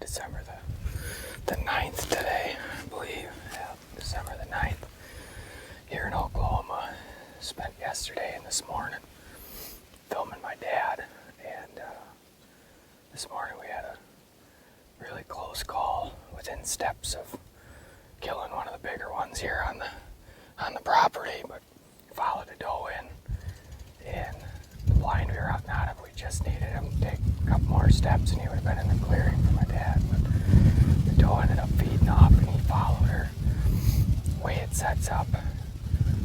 December the 9th today, I believe. Yeah, December the 9th here in Oklahoma. Spent yesterday and this morning filming my dad, and this morning we had a really close call within steps of killing one of the bigger ones here on the property, but followed a doe in, and the blind we were hunting out of, we just needed him to take a couple more steps and he would have been in the clearing for my dad, but the doe ended up feeding off and he followed her. The way it sets up,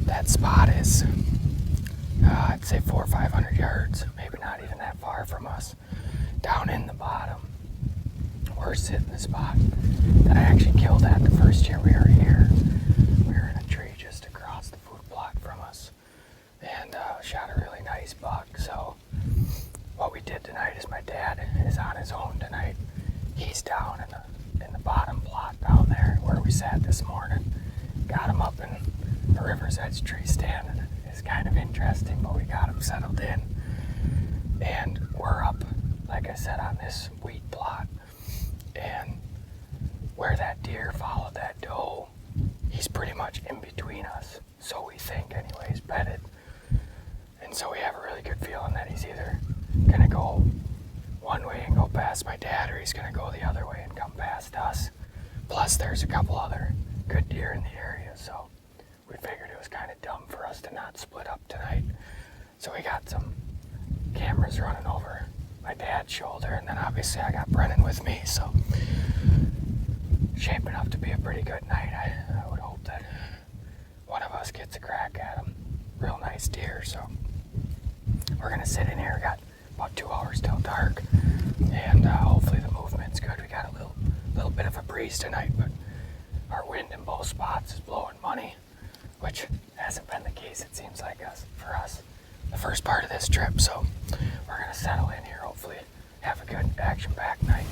that spot is I'd say 400 or 500 yards, maybe not even that far from us, down in the bottom. We're sitting in the spot that I actually killed at the first year we were here. We were in a tree just across the food plot from us, and shot a really nice buck. So what we did tonight is my dad is on his own tonight. He's down in the bottom plot down there where we sat this morning. Got him up in a river's edge tree stand, and it's kind of interesting, but we got him settled in. And we're up, like I said, on this wheat plot. And where that deer followed that doe, he's pretty much in between us. So we think anyways, bedded. And so we have a really good feeling that he's either gonna go one way and go past my dad, or he's gonna go the other way and come past us. Plus there's a couple other good deer in the area, so we figured it was kind of dumb for us to not split up tonight. So we got some cameras running over my dad's shoulder, and then obviously I got Brennan with me, so shaping up to be a pretty good night. I would hope that one of us gets a crack at him. Real nice deer, so we're gonna sit in here. We got about 2 hours till dark, and hopefully the movement's good. We got a little bit of a breeze tonight, but our wind in both spots is blowing money, which hasn't been the case, it seems like, for us the first part of this trip. So we're gonna settle in here, hopefully have a good action-packed night.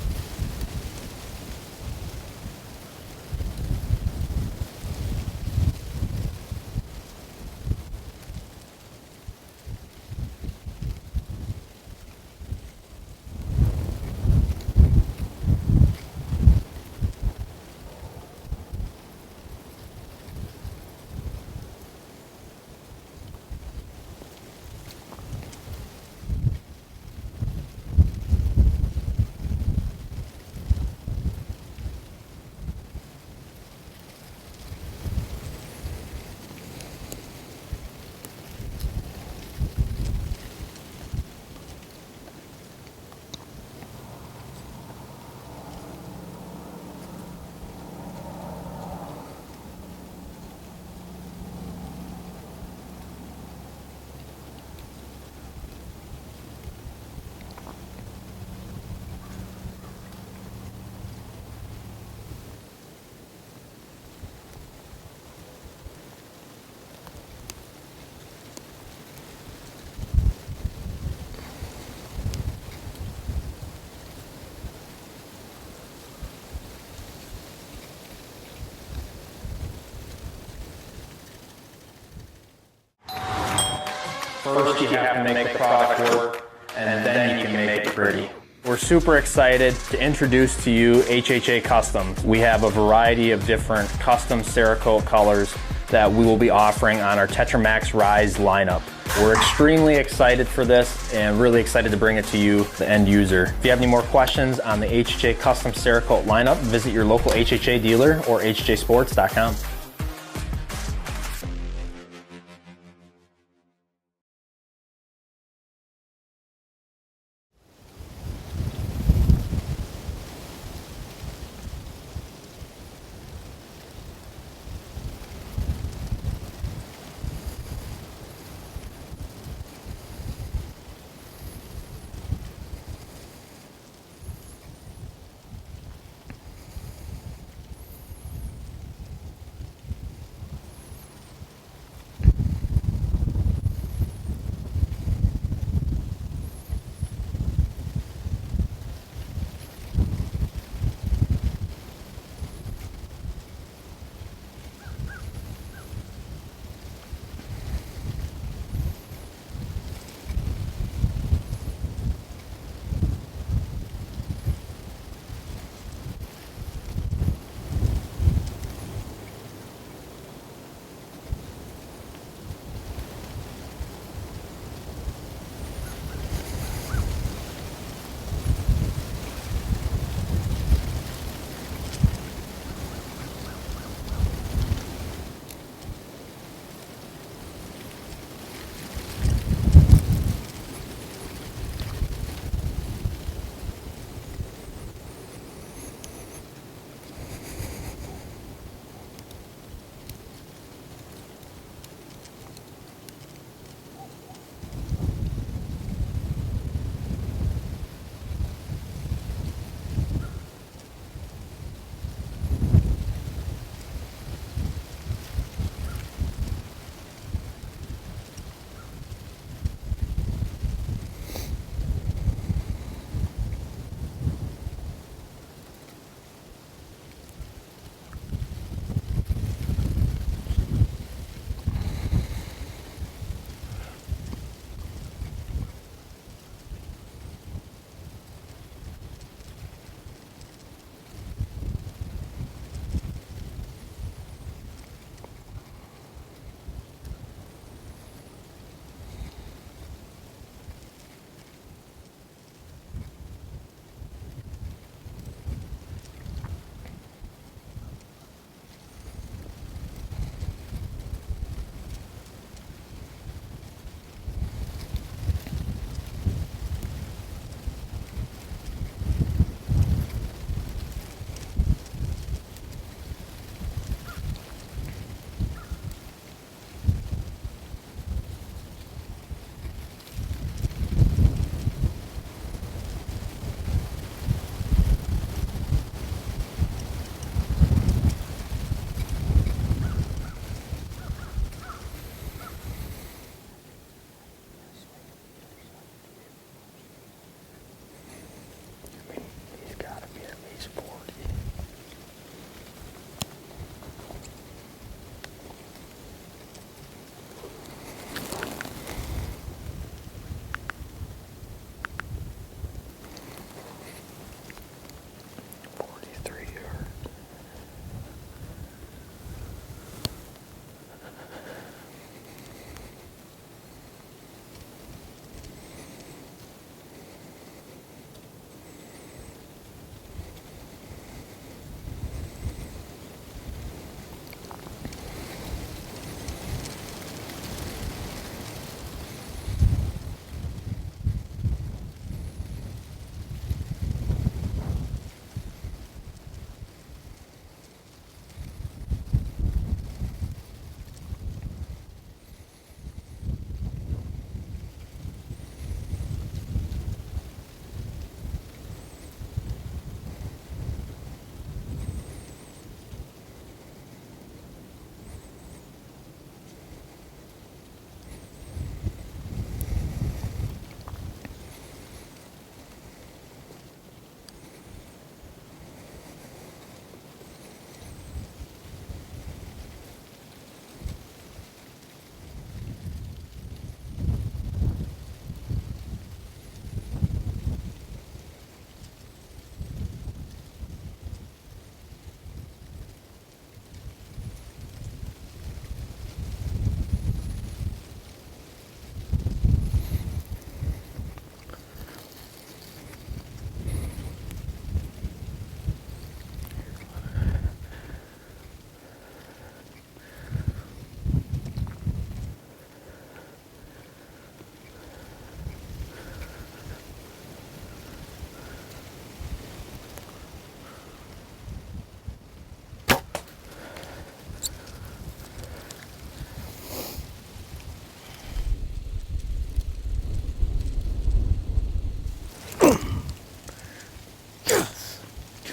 First, you have to make the product work, and then you can make it pretty. We're super excited to introduce to you HHA Customs. We have a variety of different custom Cerakote colors that we will be offering on our Tetra Max Rise lineup. We're extremely excited for this and really excited to bring it to you, the end user. If you have any more questions on the HHA Custom Cerakote lineup, visit your local HHA dealer or hhsports.com.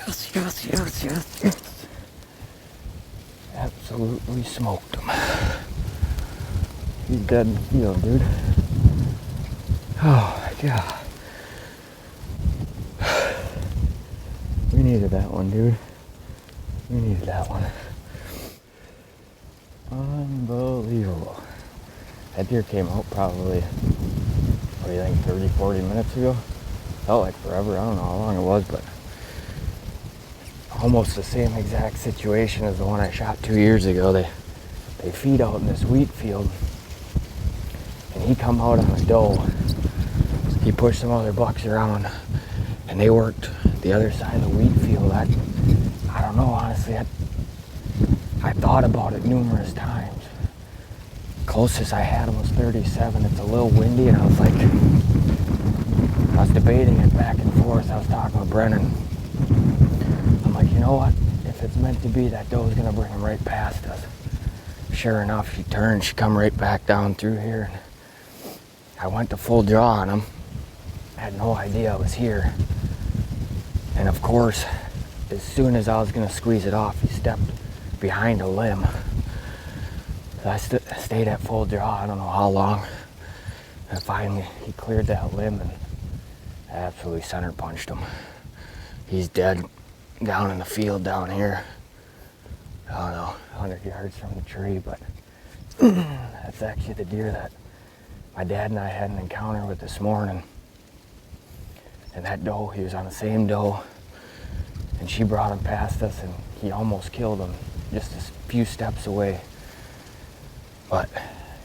Yes, yes, yes, yes, yes. Absolutely smoked him. He's dead in the field, dude. Oh my god. We needed that one, dude. We needed that one. Unbelievable. That deer came out probably, what do you think, 30, 40 minutes ago? Felt like forever. I don't know how long it was, but almost the same exact situation as the one I shot 2 years ago. They feed out in this wheat field, and he come out on a doe. He pushed some other bucks around, and they worked the other side of the wheat field. I don't know, honestly. I thought about it numerous times. Closest I had him was 37. It's a little windy, and I was debating it back and forth. I was talking with Brennan. I'm like, you know what? If it's meant to be, that doe's gonna bring him right past us. Sure enough, she turned, she come right back down through here. And I went to full draw on him. I had no idea I was here. And of course, as soon as I was gonna squeeze it off, he stepped behind a limb. So I stayed at full draw, I don't know how long. And finally, he cleared that limb and I absolutely center punched him. He's dead down in the field down here. I don't know, 100 yards from the tree, but that's actually the deer that my dad and I had an encounter with this morning. And that doe, he was on the same doe, and she brought him past us, and he almost killed him just a few steps away. But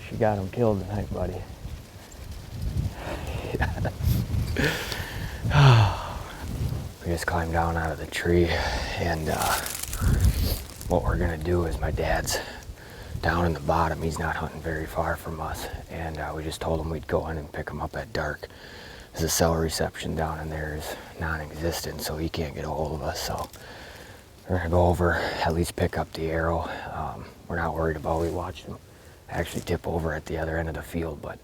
she got him killed tonight, buddy. We just climbed down out of the tree, and what we're gonna do is my dad's down in the bottom. He's not hunting very far from us, and we just told him we'd go in and pick him up at dark. The cell reception down in there is non-existent, so he can't get a hold of us. So we're gonna go over, at least pick up the arrow. We're not worried about, we watched him actually tip over at the other end of the field, but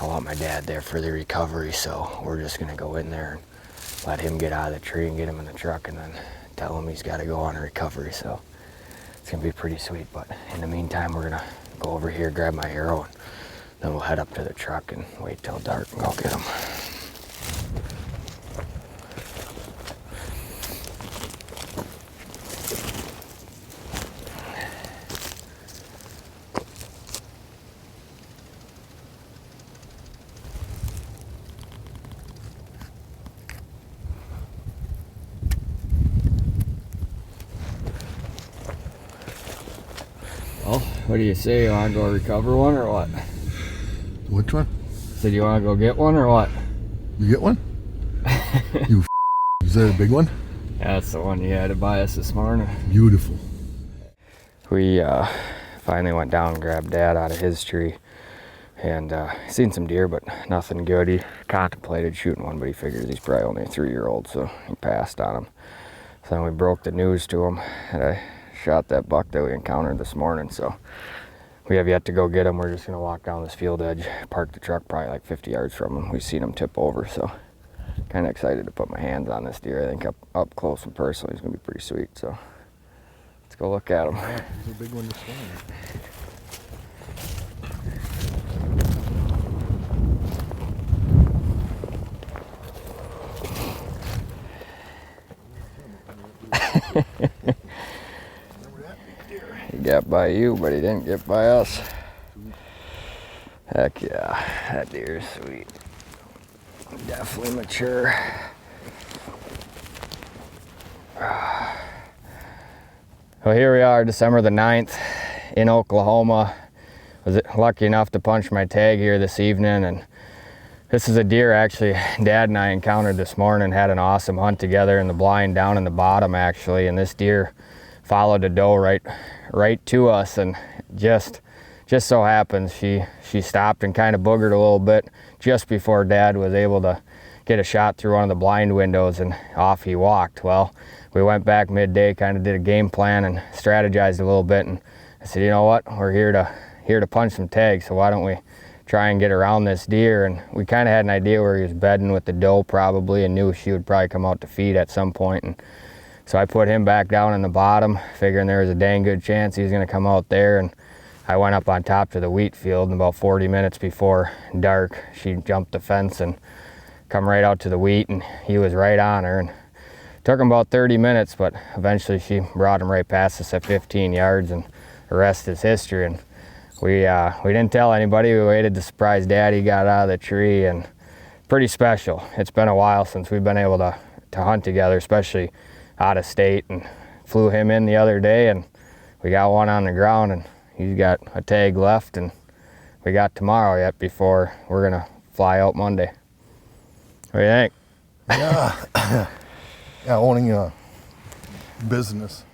I want my dad there for the recovery, so we're just gonna go in there and let him get out of the tree and get him in the truck, and then tell him he's gotta go on a recovery. So it's gonna be pretty sweet, but in the meantime, we're gonna go over here, grab my arrow, and then we'll head up to the truck and wait till dark and go get him. Well, what do you say? You want to go recover one or what? Which one? Said you want to go get one or what? You get one? You is that a big one? Yeah, that's the one you had to buy us this morning. Beautiful. We finally went down and grabbed Dad out of his tree, and seen some deer, but nothing good. He contemplated shooting one, but he figures he's probably only a 3-year-old, so he passed on him. So then we broke the news to him, and I shot that buck that we encountered this morning. So we have yet to go get him. We're just gonna walk down this field edge, park the truck probably like 50 yards from him. We've seen him tip over, so kind of excited to put my hands on this deer. I think up close and personal, he's gonna be pretty sweet. So let's go look at him. Yeah, he's a big one this morning. He got by you, but he didn't get by us. Heck yeah, that deer is sweet. Definitely mature. Well, here we are, December the 9th in Oklahoma. Was lucky enough to punch my tag here this evening, and this is a deer actually Dad and I encountered this morning. Had an awesome hunt together in the blind down in the bottom actually, and this deer followed a doe right to us, and just so happens she stopped and kind of boogered a little bit just before Dad was able to get a shot through one of the blind windows, and off he walked. Well, we went back midday, kind of did a game plan and strategized a little bit, and I said, you know what, we're here to punch some tags, so why don't we try and get around this deer? And we kind of had an idea where he was bedding with the doe probably, and knew she would probably come out to feed at some point, and So I put him back down in the bottom, figuring there was a dang good chance he was going to come out there. And I went up on top to the wheat field, and about 40 minutes before dark, she jumped the fence and come right out to the wheat, and he was right on her. And took him about 30 minutes, but eventually she brought him right past us at 15 yards, and the rest is history. And we didn't tell anybody. We waited to surprise Daddy got out of the tree, and pretty special. It's been a while since we've been able to hunt together, especially out of state, and flew him in the other day, and we got one on the ground, and he's got a tag left, and we got tomorrow yet before we're gonna fly out Monday. What do you think? Yeah. Yeah, owning a business.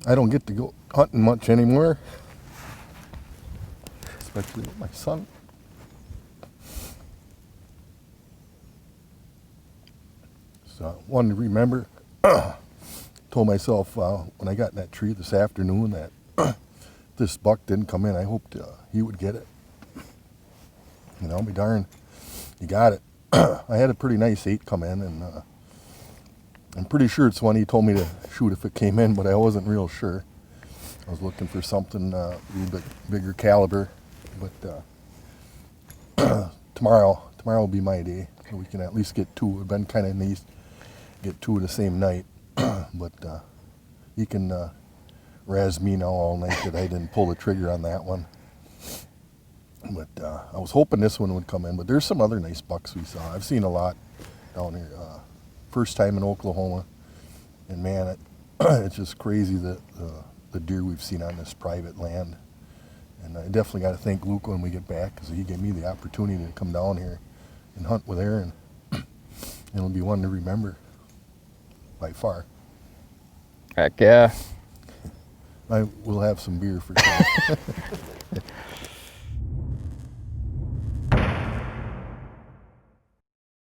I don't get to go hunting much anymore, especially with my son. So I wanted to remember, told myself when I got in that tree this afternoon that this buck didn't come in, I hoped he would get it. You know, be darned, he got it. I had a pretty nice 8 come in, and I'm pretty sure it's one he told me to shoot if it came in, but I wasn't real sure. I was looking for something a little bit bigger caliber, but tomorrow will be my day, so we can at least get 2. It'd been kind of nice to get 2 the same night, but he can razz me now all night that I didn't pull the trigger on that one. But I was hoping this one would come in, but there's some other nice bucks we saw. I've seen a lot down here. First time in Oklahoma, and man, it's just crazy that the deer we've seen on this private land. And I definitely got to thank Luke when we get back, because he gave me the opportunity to come down here and hunt with Aaron. It'll be one to remember by far. Heck yeah. I will have some beer for sure.